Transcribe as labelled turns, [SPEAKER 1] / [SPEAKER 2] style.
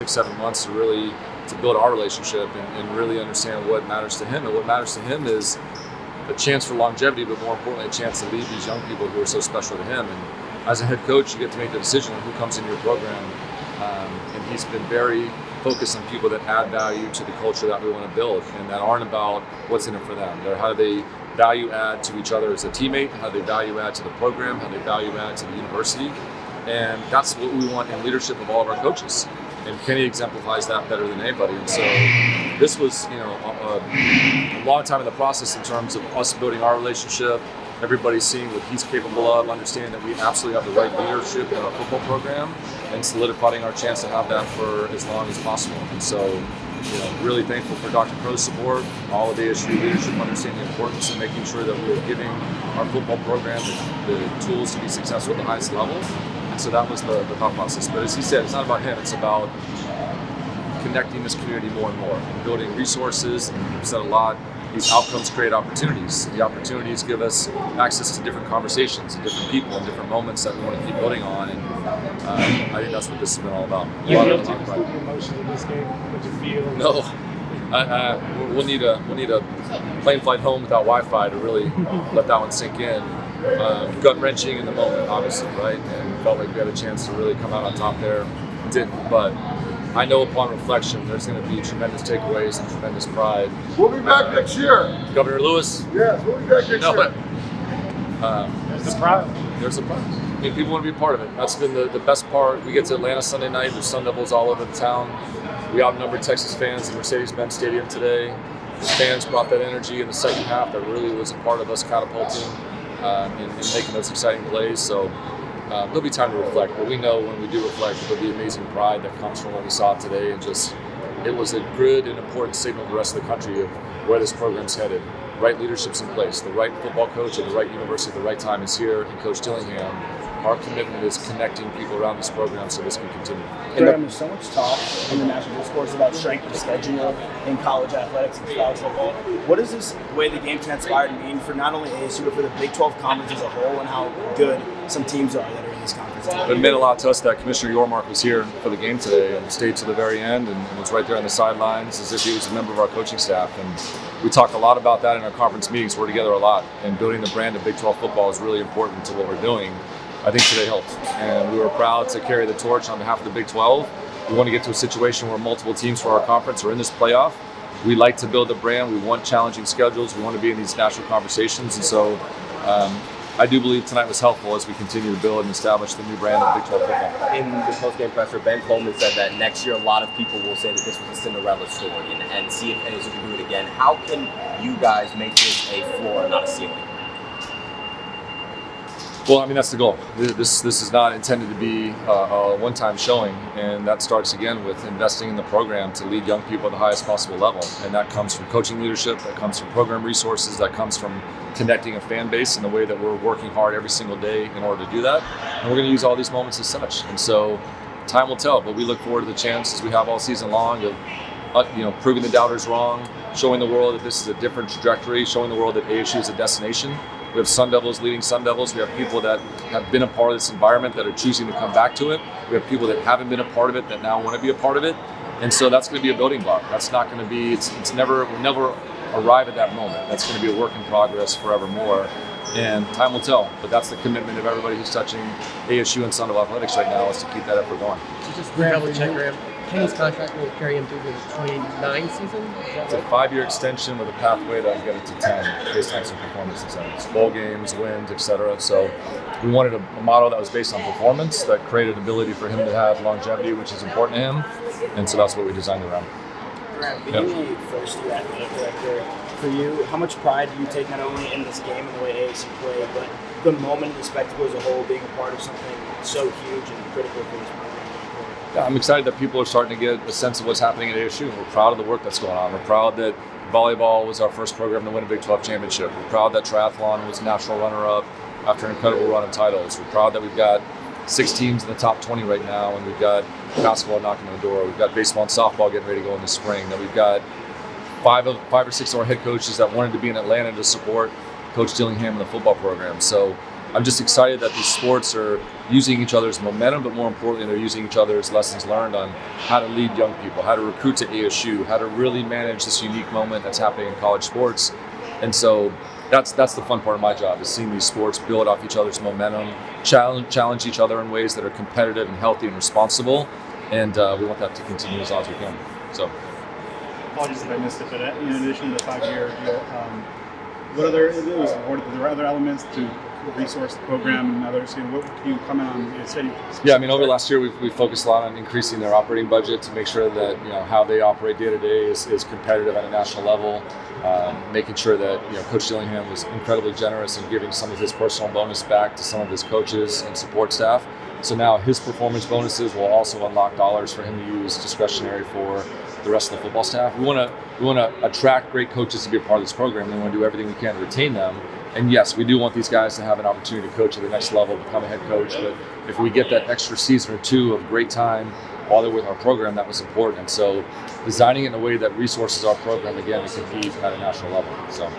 [SPEAKER 1] 6-7 months to build our relationship and really understand what matters to him. And what matters to him is a chance for longevity, but more importantly, a chance to lead these young people who are so special to him. And as a head coach, you get to make the decision on who comes into your program. And he's been very focused on people that add value to the culture that we want to build and that aren't about what's in it for them. They're how do they value add to each other as a teammate, how do they value add to the program, how they value add to the university. And that's what we want in leadership of all of our coaches. And Kenny exemplifies that better than anybody. And so this was, a long time in the process in terms of us building our relationship, everybody seeing what he's capable of, understanding that we absolutely have the right leadership in our football program, and solidifying our chance to have that for as long as possible. And so, really thankful for Dr. Crow's support, all of the ASU leadership understanding the importance of making sure that we're giving our football program the tools to be successful at the highest level. And so that was the thought process. But as he said, it's not about him, it's about connecting this community more and more, and building resources. And we've said a lot, these outcomes create opportunities. The opportunities give us access to different conversations and different people and different moments that we want to keep building on. And I think that's what this has been all about.
[SPEAKER 2] You feel too the emotions of this game? What you feel?
[SPEAKER 1] No, we'll need a plane flight home without Wi-Fi to really let that one sink in. Gut wrenching in the moment, obviously, right? And felt like we had a chance to really come out on top there. Didn't, but I know upon reflection, there's going to be tremendous takeaways and tremendous pride.
[SPEAKER 3] We'll be back next year.
[SPEAKER 1] Governor Lewis?
[SPEAKER 3] Yes, we'll be back next year.
[SPEAKER 2] There's a pride.
[SPEAKER 1] There's a pride. I mean, people want to be a part of it. That's been the best part. We get to Atlanta Sunday night. There's Sun Devils all over the town. We outnumbered Texas fans in Mercedes-Benz Stadium today. The fans brought that energy in the second half that really was a part of us catapulting and making those exciting plays. So there'll be time to reflect, but we know when we do reflect, there'll be amazing pride that comes from what we saw today, and it was a good and important signal to the rest of the country of where this program's headed. Right leadership's in place, the right football coach at the right university at the right time is here, and Coach Dillingham. Our commitment is connecting people around this program so this can continue.
[SPEAKER 4] Graham, there's so much talk in the national discourse about strength of schedule in college athletics and college football. What does this way the game transpired mean for not only ASU, but for the Big 12 conference as a whole, and how good some teams are that are in this conference?
[SPEAKER 1] It meant a lot to us that Commissioner Yormark was here for the game today and stayed to the very end and was right there on the sidelines as if he was a member of our coaching staff. And we talked a lot about that in our conference meetings. We're together a lot, and building the brand of Big 12 football is really important to what we're doing. I think today helped, and we were proud to carry the torch on behalf of the Big 12. We want to get to a situation where multiple teams for our conference are in this playoff. We like to build the brand. We want challenging schedules. We want to be in these national conversations, and so I do believe tonight was helpful as we continue to build and establish the new brand of Big 12 football.
[SPEAKER 5] In the post-game presser, Ben Coleman said that next year a lot of people will say that this was a Cinderella story and see if ASU can do it again. How can you guys make this a floor, not a ceiling?
[SPEAKER 1] Well, I mean, that's the goal. This is not intended to be a one-time showing, and that starts again with investing in the program to lead young people at the highest possible level. And that comes from coaching leadership, that comes from program resources, that comes from connecting a fan base in the way that we're working hard every single day in order to do that. And we're going to use all these moments as such. And so time will tell, but we look forward to the chances we have all season long of proving the doubters wrong, showing the world that this is a different trajectory, showing the world that ASU is a destination. We have Sun Devils leading Sun Devils. We have people that have been a part of this environment that are choosing to come back to it. We have people that haven't been a part of it that now want to be a part of it. And so that's going to be a building block. That's not going to be, we'll never arrive at that moment. That's going to be a work in progress forevermore. And time will tell. But that's the commitment of everybody who's touching ASU and Sun Devil athletics right now, is to keep that effort going.
[SPEAKER 6] Just double check, Graham. Kenny's contract will carry him through the 29 season?
[SPEAKER 1] It's a 5-year extension with a pathway to get it to 10 based on some performance incentives, bowl games, wins, etc. So we wanted a model that was based on performance, that created ability for him to have longevity, which is important to him. And so that's what we designed around.
[SPEAKER 4] Graham, being the first-year athletic director, for you, how much pride do you take not only in this game and the way ASU played, but the moment, the spectacle as a whole, being a part of something so huge and critical for this program?
[SPEAKER 1] Yeah, I'm excited that people are starting to get a sense of what's happening at ASU. We're proud of the work that's going on. We're proud that volleyball was our first program to win a Big 12 championship. We're proud that triathlon was national runner-up after an incredible run of titles. We're proud that we've got 6 teams in the top 20 right now, and we've got basketball knocking on the door. We've got baseball and softball getting ready to go in the spring. That we've got 5 or 6 of our head coaches that wanted to be in Atlanta to support Coach Dillingham and the football program. So I'm just excited that these sports are using each other's momentum, but more importantly, they're using each other's lessons learned on how to lead young people, how to recruit to ASU, how to really manage this unique moment that's happening in college sports. And so that's the fun part of my job, is seeing these sports build off each other's momentum, challenge each other in ways that are competitive and healthy and responsible. And we want that to continue as long as we can. So,
[SPEAKER 7] apologies if I missed it, but in addition to the 5-year deal, what other, there were other elements to the resource program and others? What can you comment on?
[SPEAKER 1] Yeah, I mean, over the last year, we've focused a lot on increasing their operating budget to make sure that how they operate day to day is competitive at a national level. Making sure that Coach Dillingham was incredibly generous in giving some of his personal bonus back to some of his coaches and support staff. So now his performance bonuses will also unlock dollars for him to use discretionary for the rest of the football staff. We want to attract great coaches to be a part of this program. We want to do everything we can to retain them. And yes, we do want these guys to have an opportunity to coach at the next level, become a head coach. But if we get that extra season or two of great time while they're with our program, that was important. And so designing it in a way that resources our program, again, to compete at a national level. So.